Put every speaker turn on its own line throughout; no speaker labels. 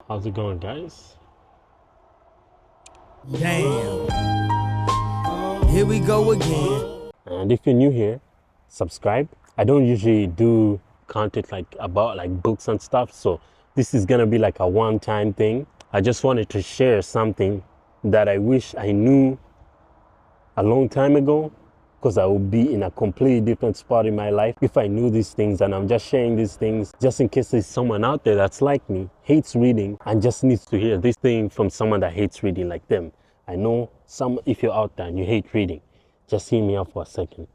How's it going, guys?
Damn. Here we go again.
And if you're new here, subscribe. I don't usually do content about books and stuff, so this is gonna be like a one-time thing. I just wanted to share something that I wish I knew a long time ago, because I would be in a completely different spot in my life if I knew these things. And I'm just sharing these things just in case there's someone out there that's like me, hates reading, and just needs to hear this thing from someone that hates reading like them. I know if you're out there and you hate reading, just hear me out for a second.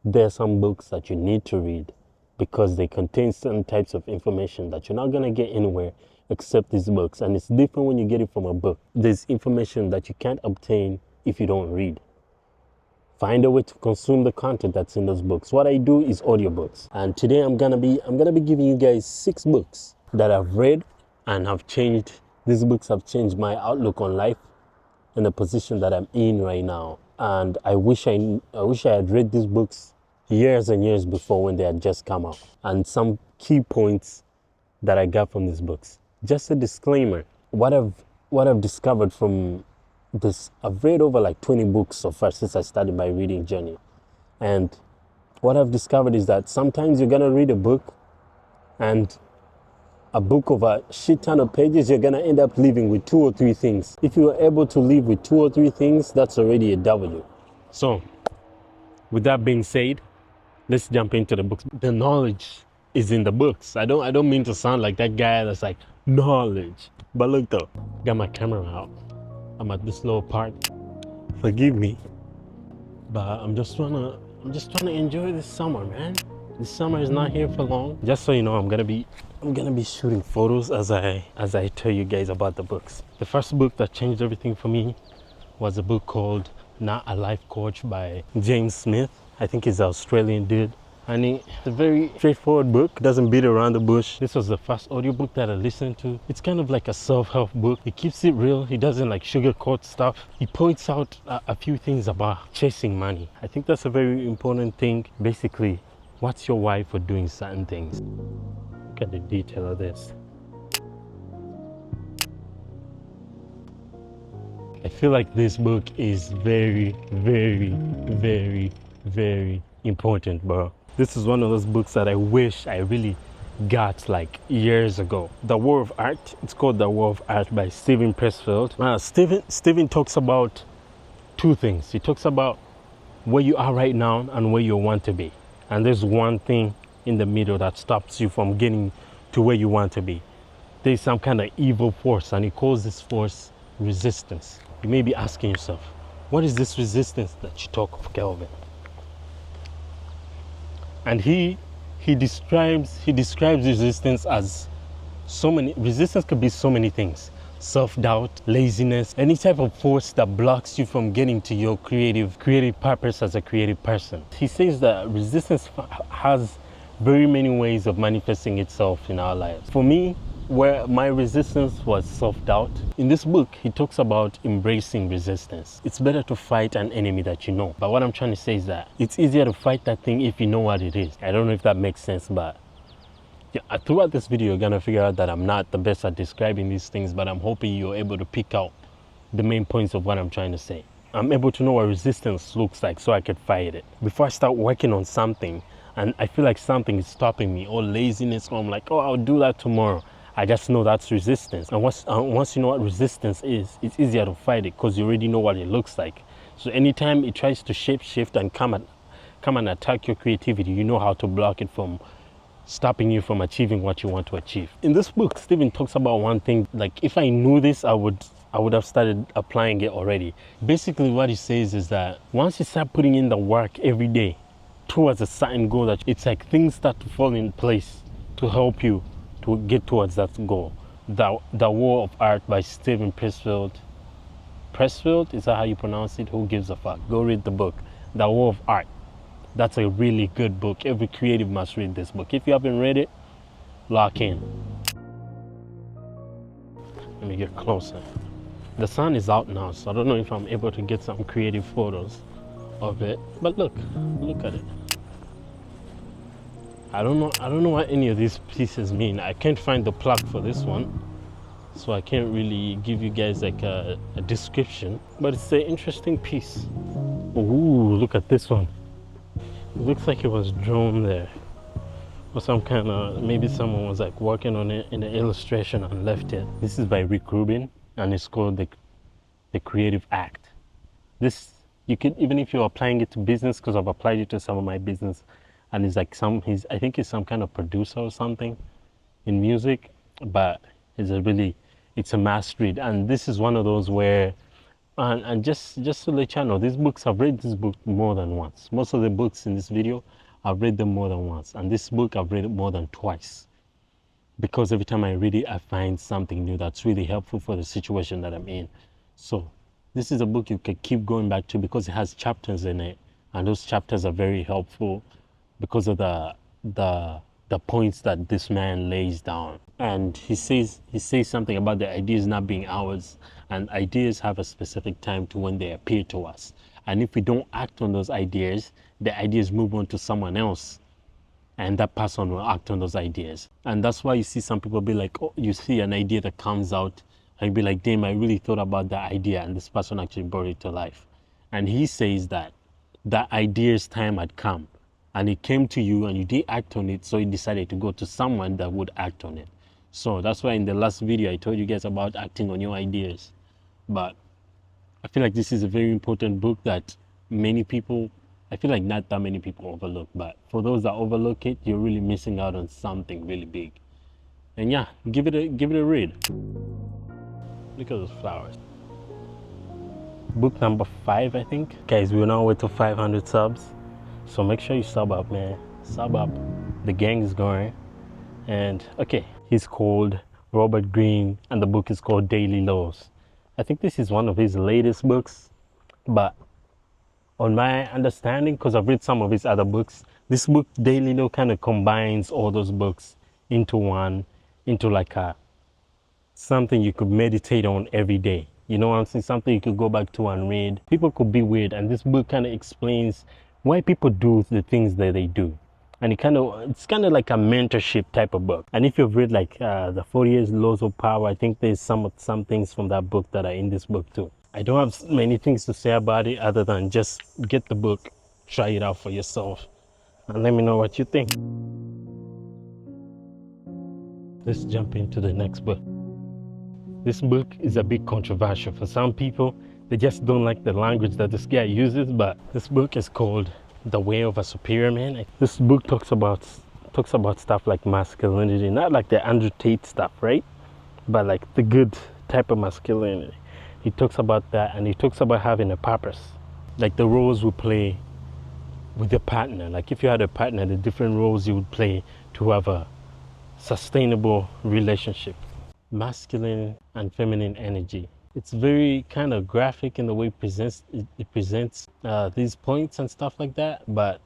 There are some books that you need to read because they contain certain types of information that you're not gonna get anywhere except these books. And it's different when you get it from a book. There's information that you can't obtain if you don't read. Find a way to consume the content that's in those books. What I do is audiobooks. And today I'm gonna be giving you guys 6 books that I've read and have changed. These books have changed my outlook on life and the position that I'm in right now. And I wish I had read these books years and years before when they had just come out. And some key points that I got from these books. Just a disclaimer, what I've discovered from this, I've read over like 20 books so far since I started my reading journey. And what I've discovered is that sometimes you're gonna read a book, and a book of a shit ton of pages, you're gonna end up leaving with 2 or 3 things. If you are able to leave with 2 or 3 things, that's already a W. So, with that being said, let's jump into the books. The knowledge is in the books. I don't mean to sound like that guy that's like, knowledge. But look though, got my camera out. I'm at this little part. Forgive me. But I'm just trying to enjoy this summer, man. This summer is not here for long. Just so you know, I'm gonna be shooting photos as I tell you guys about the books. The first book that changed everything for me was a book called Not a Life Coach by James Smith. I think he's an Australian dude. And it's a very straightforward book, doesn't beat around the bush. This was the first audiobook that I listened to. It's kind of like a self-help book. He keeps it real. He doesn't like sugarcoat stuff. He points out a few things about chasing money. I think that's a very important thing. Basically, what's your why for doing certain things? Look at the detail of this. I feel like this book is very, very, very, very important, bro. This is one of those books that I wish I really got like years ago. The War of Art. It's called The War of Art by Steven Pressfield. Steven talks about 2 things. He talks about where you are right now and where you want to be. And there's one thing in the middle that stops you from getting to where you want to be. There's some kind of evil force, and he calls this force resistance. You may be asking yourself, what is this resistance that you talk of, Kelvin? And he describes resistance as resistance could be so many things. Self-doubt, laziness, any type of force that blocks you from getting to your creative purpose as a creative person. He says that resistance has very many ways of manifesting itself in our lives. For me, where my resistance was self-doubt, in this book, he talks about embracing resistance. It's better to fight an enemy that you know. But what I'm trying to say is that it's easier to fight that thing if you know what it is. I don't know if that makes sense, but yeah, throughout this video, you're gonna figure out that I'm not the best at describing these things, but I'm hoping you're able to pick out the main points of what I'm trying to say. I'm able to know what resistance looks like so I could fight it. Before I start working on something, and I feel like something is stopping me, or laziness, or I'm like, oh, I'll do that tomorrow. I just know that's resistance. And once you know what resistance is, it's easier to fight it because you already know what it looks like. So anytime it tries to shape-shift and come and attack your creativity, you know how to block it from stopping you from achieving what you want to achieve. In this book, Steven talks about one thing, like if I knew this, I would have started applying it already. Basically what he says is that once you start putting in the work every day towards a certain goal, that it's like things start to fall in place to help you to get towards that goal. The War of Art by Steven Pressfield. Pressfield, is that how you pronounce it? Who gives a fuck? Go read the book. The War of Art. That's a really good book. Every creative must read this book. If you haven't read it, lock in. Let me get closer. The sun is out now, so I don't know if I'm able to get some creative photos of it. But look at it. I don't know what any of these pieces mean. I can't find the plug for this one. so I can't really give you guys like a description, but it's an interesting piece. Ooh, look at this one. It looks like it was drawn there, or some kind of, maybe someone was like working on it in the illustration and left it. This is by Rick Rubin, and it's called the Creative Act. This, you can, even if you're applying it to business, because I've applied it to some of my business, and it's like I think he's some kind of producer or something in music, but it's a must read. And this is one of those where, and just to let you know, these books, I've read this book more than once. Most of the books in this video, I've read them more than once, and this book I've read it more than twice, because every time I read it, I find something new that's really helpful for the situation that I'm in. So this is a book you can keep going back to because it has chapters in it, and those chapters are very helpful because of the points that this man lays down. And he says something about the ideas not being ours, and ideas have a specific time to when they appear to us. And if we don't act on those ideas, the ideas move on to someone else, and that person will act on those ideas. And that's why you see some people be like, oh, you see an idea that comes out, and you be like, damn, I really thought about that idea, and this person actually brought it to life. And he says that the idea's time had come, and it came to you and you did act on it, so you decided to go to someone that would act on it. So that's why in the last video I told you guys about acting on your ideas. But I feel like this is a very important book that many people, I feel like not that many people overlook, but for those that overlook it, you're really missing out on something really big. And yeah, give it a read. Look at those flowers. Book number 5, I think. Guys, we're on our way to 500 subs. So make sure you sub up, man. Sub up. The gang is going. And okay, he's called Robert Greene, and the book is called Daily Laws. I think this is one of his latest books, but on my understanding, because I've read some of his other books, this book, Daily Law, kind of combines all those books into one, into like something you could meditate on every day. You know what I'm saying? Something you could go back to and read. People could be weird, and this book kind of explains why people do the things that they do. And it's kind of like a mentorship type of book. And if you've read like the 48 Laws of Power, I think there's some things from that book that are in this book too. I don't have many things to say about it other than just get the book, try it out for yourself, and let me know what you think. Let's jump into the next book. This book is a bit controversial for some people. They just don't like the language that this guy uses, but this book is called The Way of a Superior Man. This book talks about stuff like masculinity, not like the Andrew Tate stuff, right? But like the good type of masculinity. He talks about that, and he talks about having a purpose, like the roles we play with your partner. Like if you had a partner, the different roles you would play to have a sustainable relationship. Masculine and feminine energy. It's very kind of graphic in the way it presents these points and stuff like that. But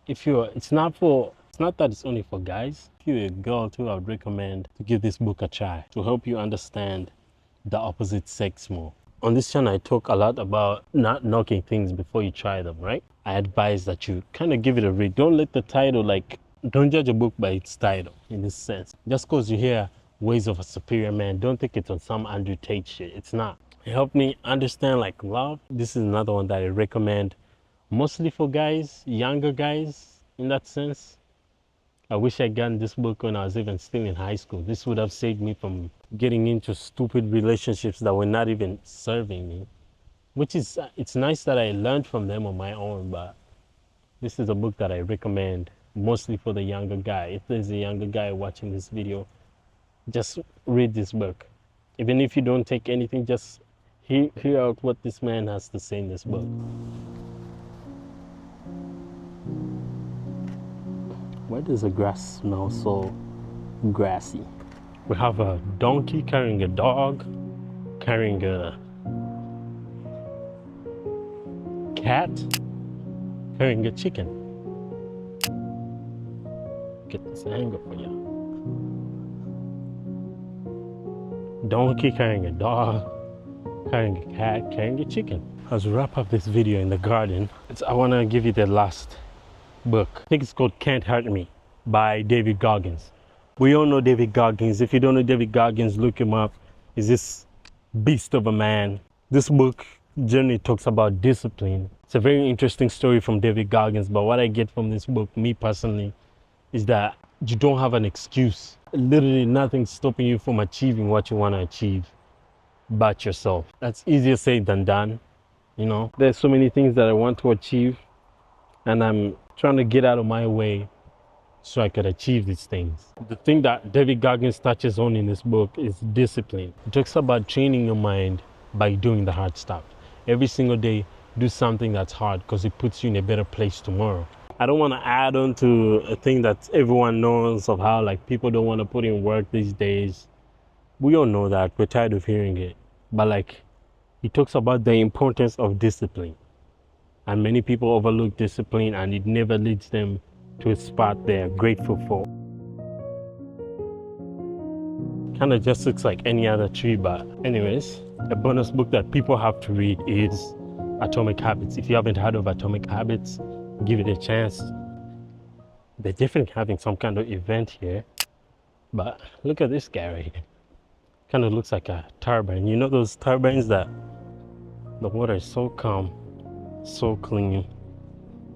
if it's not that it's only for guys. If you're a girl too, I would recommend to give this book a try to help you understand the opposite sex more. On this channel, I talk a lot about not knocking things before you try them, right? I advise that you kind of give it a read. Don't let the title, don't judge a book by its title in this sense. Just because you hear Ways of a Superior Man, don't think it's on some Andrew Tate shit. It's not. It helped me understand like love. This is another one that I recommend mostly for guys, younger guys in that sense. I wish I'd gotten this book when I was even still in high school. This would have saved me from getting into stupid relationships that were not even serving me. Which is, it's nice that I learned from them on my own, but this is a book that I recommend mostly for the younger guy. If there's a younger guy watching this video, just read this book. Even if you don't take anything, just hear out what this man has to say in this book. Why does the grass smell so grassy? We have a donkey carrying a dog, carrying a cat, carrying a chicken. Get this angle for you. Donkey carrying a dog, carrying a cat, carrying a chicken. As we wrap up this video in the garden, I want to give you the last book. I think it's called Cant Hurt Me by David Goggins. We all know David Goggins. If you don't know David Goggins, look him up. is this beast of a man. This book generally talks about discipline. It's a very interesting story from David Goggins, but what I get from this book, me personally, is that you don't have an excuse. Literally nothing's stopping you from achieving what you want to achieve but yourself. That's easier said than done. You know, there's so many things that I want to achieve, and I'm trying to get out of my way so I could achieve these things. The thing that David Goggins touches on in this book is discipline. It talks about training your mind by doing the hard stuff. Every single day, do something that's hard because it puts you in a better place tomorrow. I don't want to add on to a thing that everyone knows of how like people don't want to put in work these days. We all know that. We're tired of hearing it. But like, he talks about the importance of discipline. And many people overlook discipline and it never leads them to a spot they're grateful for. Kind of just looks like any other tree, but anyways, a bonus book that people have to read is Atomic Habits. If you haven't heard of Atomic Habits, give it a chance. They're definitely having some kind of event here, but look at this guy right here. Kind of looks like a turbine. You know those turbines that the water is so calm, so clean,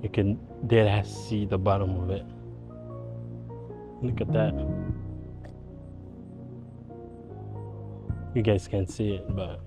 you can dead ass see the bottom of it. Look at that. You guys can't see it, but